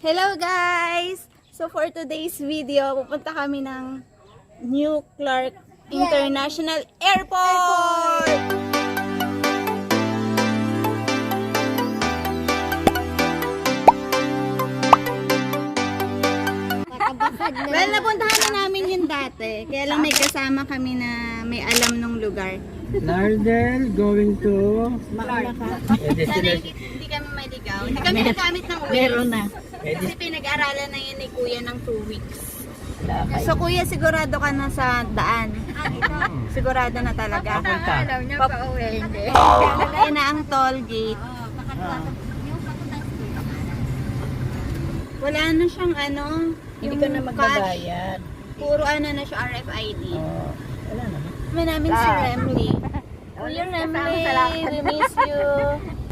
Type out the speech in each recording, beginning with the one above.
Hello guys! So for today's video, pupunta kami ng New Clark International Airport! Well, napuntahan na namin yun dati. Kaya lang may kasama kami na may alam nung lugar. Lardel going to Sana hindi kami maligaw. Hindi kami nagamit ng Waze. Meron na. Kasi pinag-aralan na yun ni Kuya ng 2 weeks. So Kuya, sigurado ka na sa daan. Sigurado na talaga. Alam niya pa uwi, hindi. Kaya na ang toll gate. Wala na siyang ano. Hindi ka na magbabayad. Puro ano na siya, RFID. Wala na. Kami namin si Remly. Kuya Remly, we miss you.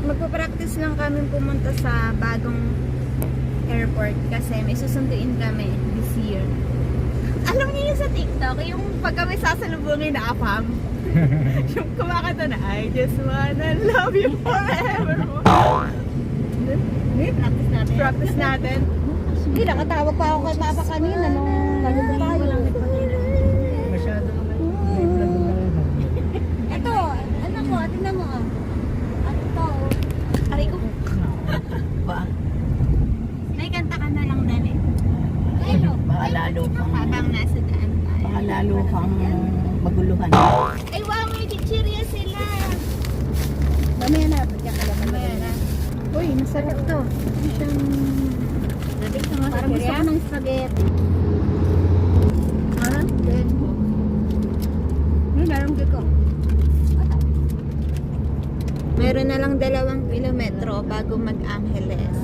Magpa-practice lang kami pumunta sa bagong airport kasi may susunduin kami this year. Alam niyo yung sa TikTok, yung pag kami sasalubungin na apam. Yung kumakanta na, I just wanna love you forever. Practice natin. Practice natin. Hindi, nakatawag pa ako kay Papa kanina nung nandito tayo. Masyado naman. Ito, ano mo, tingnan mo. Ano to? Aray ko. Ba? May kanta ka na lang dali. Ano? Lalo pang Habang nasa daan tayo. lalo pang maguluhan. Ay wow, may chichirya sila. Mamaya na, bigyan ka lang. Mamaya na. Uy, masarap to. Parang gusto ko ng spaghetti. Ha? Then, larong ko. Meron na lang 2 kilometro bago mag-Angeles.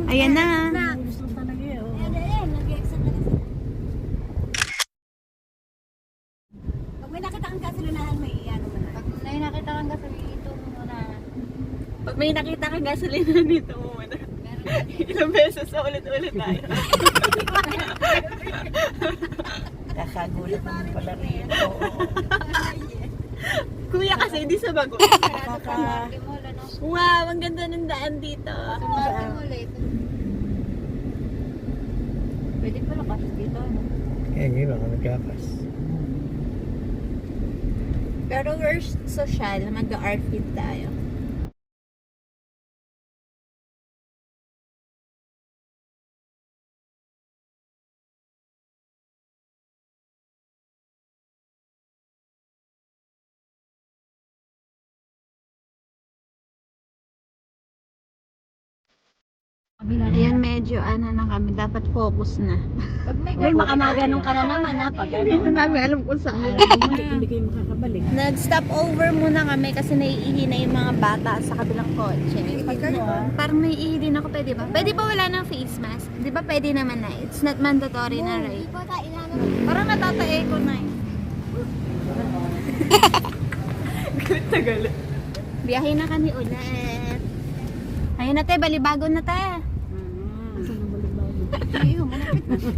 Ayan na. Gusto talaga eh. Pag may nakita kang gasolinahan, may iyan mo na. Pag may nakita kang gasolinahan, ito mo na. Pag may nakita kang gasolina dito mo muna. Ilang beses na ulit-ulit tayo. Kakagulat naman pala rin. Kuya kasi hindi sa bago. Wow, ang ganda ng daan dito. Pwede pala kasi dito. Hindi ba ka nagkakas? Pero we're social, mag-art fit tayo. Ayan, medyo ano na kami, dapat focus na. Uy, makamaganong ka na naman ha. Pag Hindi na namin alam kung saan. Hindi kayo makakabalik. Nag-stop over muna kami kasi naiihi na yung mga bata sa kabilang kotse. Parang naiihi din ako, pwede ba? Pwede ba wala ng face mask? Di ba pwede naman na? It's not mandatory na, right? Parang natatae ko na eh. Galit na galit. Biyahe na kami ulit. Ayun na te, balibago na te.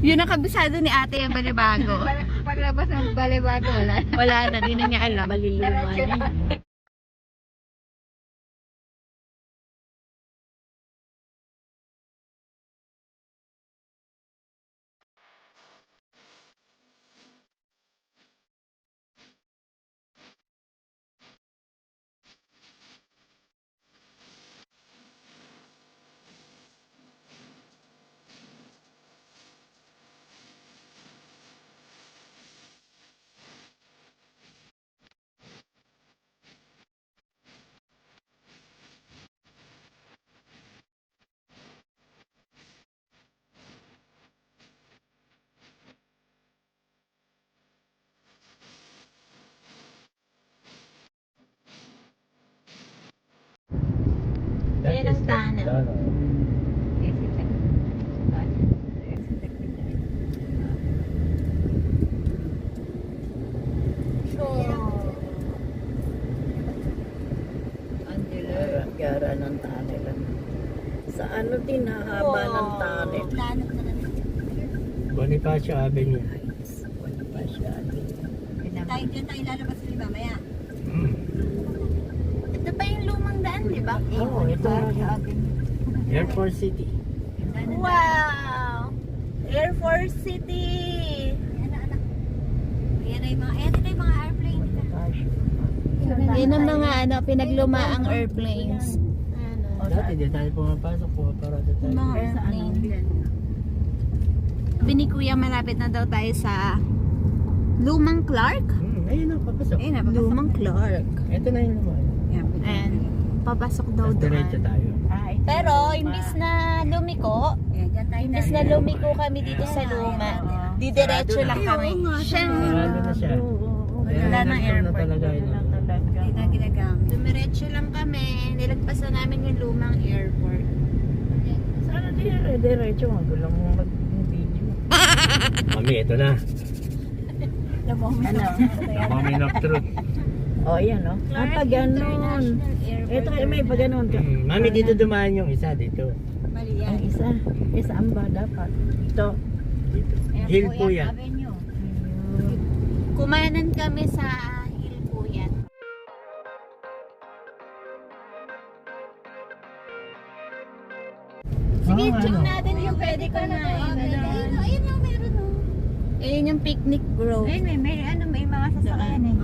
Yun ang kabisado ni ate yung balibago. paglabas ng balibago, wala. Wala na, di na niya alam. Maliluma niya. Ayan ang tahanan. Gara ng tunnel. Sa ano din, hahaba ng tunnel. Bonifacio Avenue. Bonifacio Avenue. Tayo dyan tayo lalabas ulit mamaya. Ito pa yung lumang daan, di ba? Oo, ito. Air Force City. Wow! Air Force City! Ayan na, anak. Ayan na yung mga, ayan na yung mga airplane. Yan ang mga pinaglumaang airplanes. Dati di tayo pumapasok po para sa tayo. Mga airplane. Sabi ni Kuya, malapit na daw tayo sa Lumang Clark. Ayun na, papasok. Lumang Clark. Ito na yung naman. And papasok daw Diretso doon. tayo. Pero imbis na lumiko, Ayan, dyan tayo na. imbis na lumiko kami dito sa Luma, didiretso lang kami. Sarado na siya. Wala nang airport. Talaga yun. Hindi na ginagamit. Dumiretso lang kami, nilagpasan namin yung lumang airport. Sana diretso, magulang mo mag-video. Mami, ito na. The moment Ano? Moment of truth. Oh, yan, no? Pag ganon. Ito kayo may pag ganon ka. Mami, dito dumaan yung isa dito. Mali Ang yan. isa. Saan ba dapat? Ito. Dito. Hill po yan. Avenue. Kumanan kami sa Hill po yan. Sige, Oh, check ano? natin yung pwede ko na. Ayun na, meron o. Ayun yung picnic grove. Ayun, may mga sasakyan eh.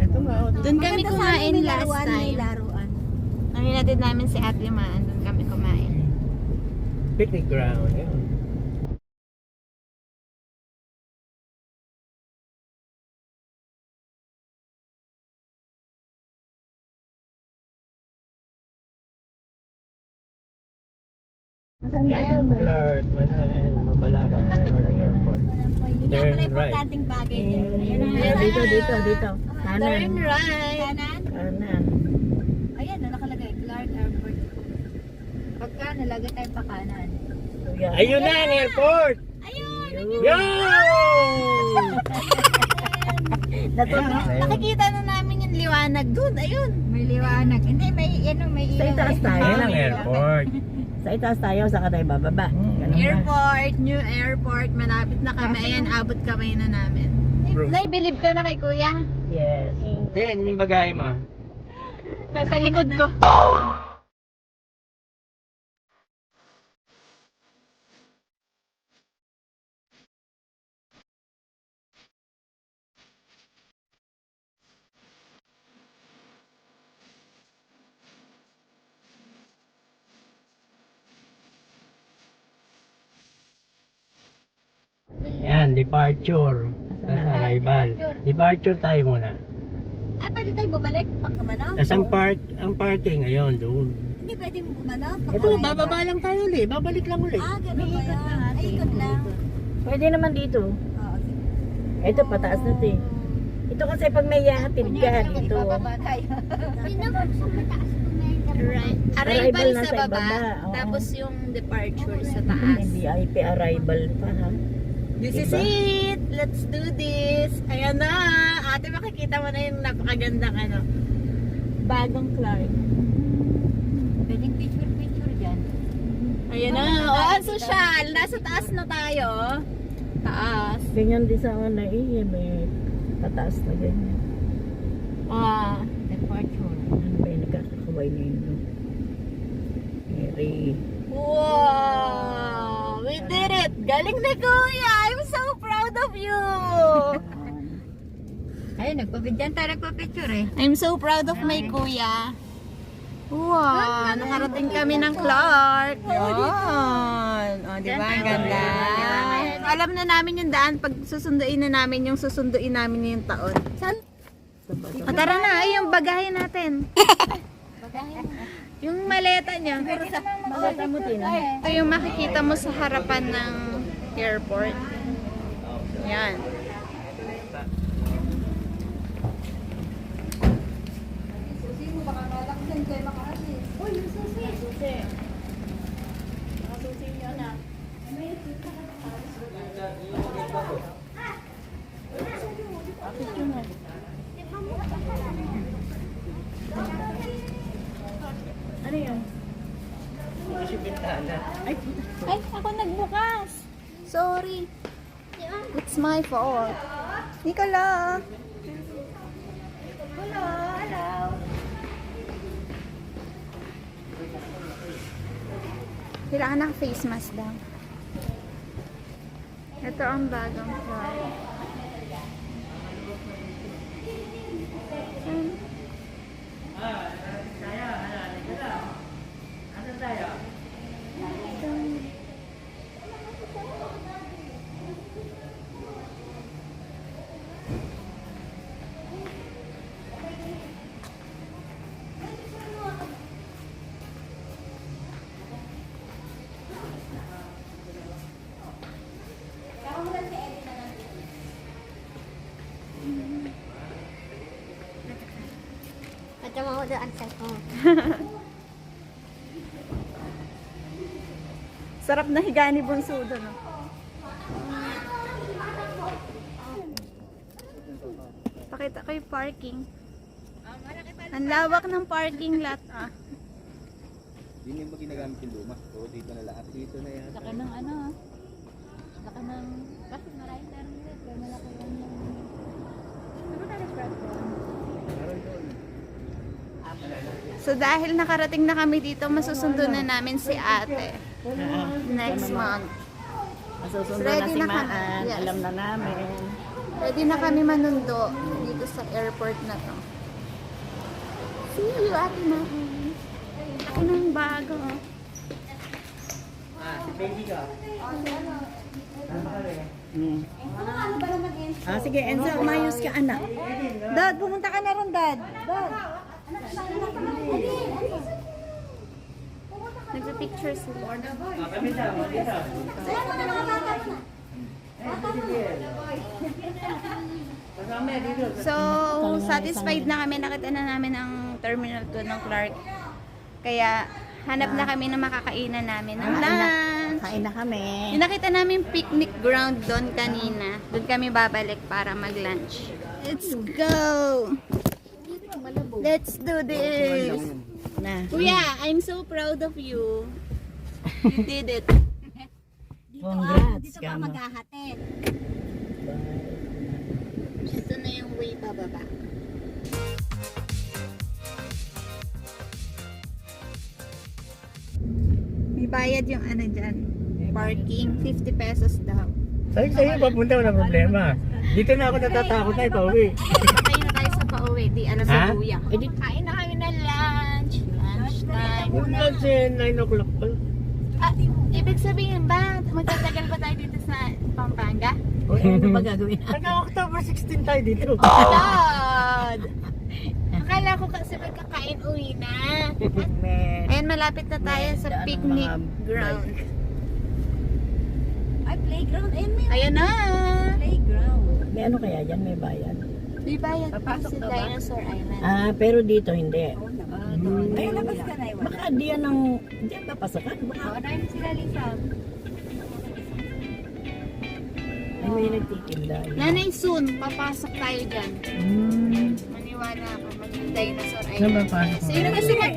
Ito nga. oh. Doon kami kumain last May time. laruan. Ano natin namin si Ate Maan, doon kami kumain. Picnic ground. Yun. Alert, Mabalaga Airport. Yun nga pala importanteng bagay niya. Ayun na. Dito. Kanan. Turn right. Kanan. Kanan. Ayan, nakalagay. Clark Airport. Pagka nalagay tayo pa kanan. Ayun na ang airport! Ayun! Yo! Nakikita na namin yung liwanag doon. Ayun. May liwanag. Hindi, may Sa itaas tayo. Ayun ang airport. Sa itaas tayo, saka tayo bababa. Ganun ba? Airport, new airport. Malapit na kami. Ayan, abot kamay na namin. Bro. Nay, believe ka na kay Kuya. Yes. Then, yung bagay mo. Nasa likod ko. Yan, departure. Tapos arrival. Departure tayo muna. Ah, pwede tayo bumalik pag kumano? Tapos ang parking ngayon doon. Hindi pwede kumano? Ito, bababa lang tayo ulit. Babalik lang ulit. Ah, gano'n ba yan? Ay, ikot lang. Pwede naman dito. Oo, sige. Ito, pataas na ito eh. Ito kasi pag may yahatid ka dito. Ibababa tayo. Right. Arrival Arrival na sa sa baba. ibaba, oo. Tapos yung departure sa taas. VIP arrival pa ha. This is Diba? it! Let's do this! Ayan na! Ate, makikita mo na yung napakagandang bagong Clark. Pwedeng picture dyan. Ayan na! Oh, ang social! Nasa taas na tayo. Taas. Ganyan din sa ano eh. May pataas na ganyan. Ah. Departure. Ano ba yung nagkakakaway na yun? No? Mary. Wow! We did it! Galing na Kuya! I'm so proud of you! Ayun, nagpapidyan tayo nagpapicture eh. I'm so proud of my Kuya. Wow! Nakarating kami ng Clark. Yun! O, di ba? Ang ganda. Alam na namin yung daan pag susunduin na namin yung susunduin namin yung taon. Saan? O, tara na. Ay, yung bagahe natin. Yung maleta niya. Ito yung makikita mo sa harapan ng airport. Yan. Ano yun? Ay, ako nagbukas. Sorry. It's my fault. Nicola. Hello. Kailangan naka-face mask daw. Ito ang bagong floor. Kacama ko doon sa phone. Sarap na higa ni Bunso doon. No? Pakita ko yung parking. Ang lawak ng parking lot. Ah. Yun yung ba ginagamit yung luma? Oo, dito na lahat. Dito na yan. Laki ng ano. Laki ng... Bakit maraming terminal? Kaya malaki lang yung... Ano tayo platform? Meron doon. So dahil nakarating na kami dito, masusundo na namin si ate. Next month. Masusunod Ready na si na kami. Maan. Yes. Alam na namin. Ready na kami manundo dito sa airport na to. See you, ate na. Laki ng bago. Hmm. Sige, Enzo, umayos ka, anak. Dad, pumunta ka na ron, Dad. Dad. Nagpa-picture si Lord. So, satisfied na kami. Nakita na namin ang Terminal 2 ng Clark. Kaya, hanap na kami ng makakainan namin ng lunch. Kain na kami. Yung nakita namin picnic ground doon kanina. Doon kami babalik para mag-lunch. Let's go! Let's do this! Na. Kuya, I'm so proud of you. You did it. Congrats, Dito pa Kama. maghahatid. Ito na yung way pababa. May bayad yung ano dyan. Parking, 50 pesos daw. Sa'yo, papunta, wala problema. Dito na ako natatakot na ipauwi. Sakay na tayo sa pauwi. Di ano sa Ha? buya. Kain na kami ng lunch. Lunch time. Lunch 9 o'clock pa. Ah, ibig sabihin ba, magtatagal ba tayo dito sa Pampanga? O, ano ba gagawin natin? Hanggang October 16 tayo dito. God! Akala ko kasi magkakain uwi na. Men. Ayan, malapit na tayo sa Daan ng picnic mga ground. Ay, playground. Ayun, may Ayan na! playground. May ano kaya yan? May bayan? May bayad pa Papasok sa ka ba? Dinosaur Island. Ah, pero dito hindi. Ay, labas ka na iwan. Baka diyan ang... Diyan ba pasakan? Baka Dahil sila Lisa. ay may nagtitinda. Nanay, soon, papasok tayo dyan. Hmm. Maniwala ako, mag-Dinosaur Saan Island. ba pasok? Sino gusto mag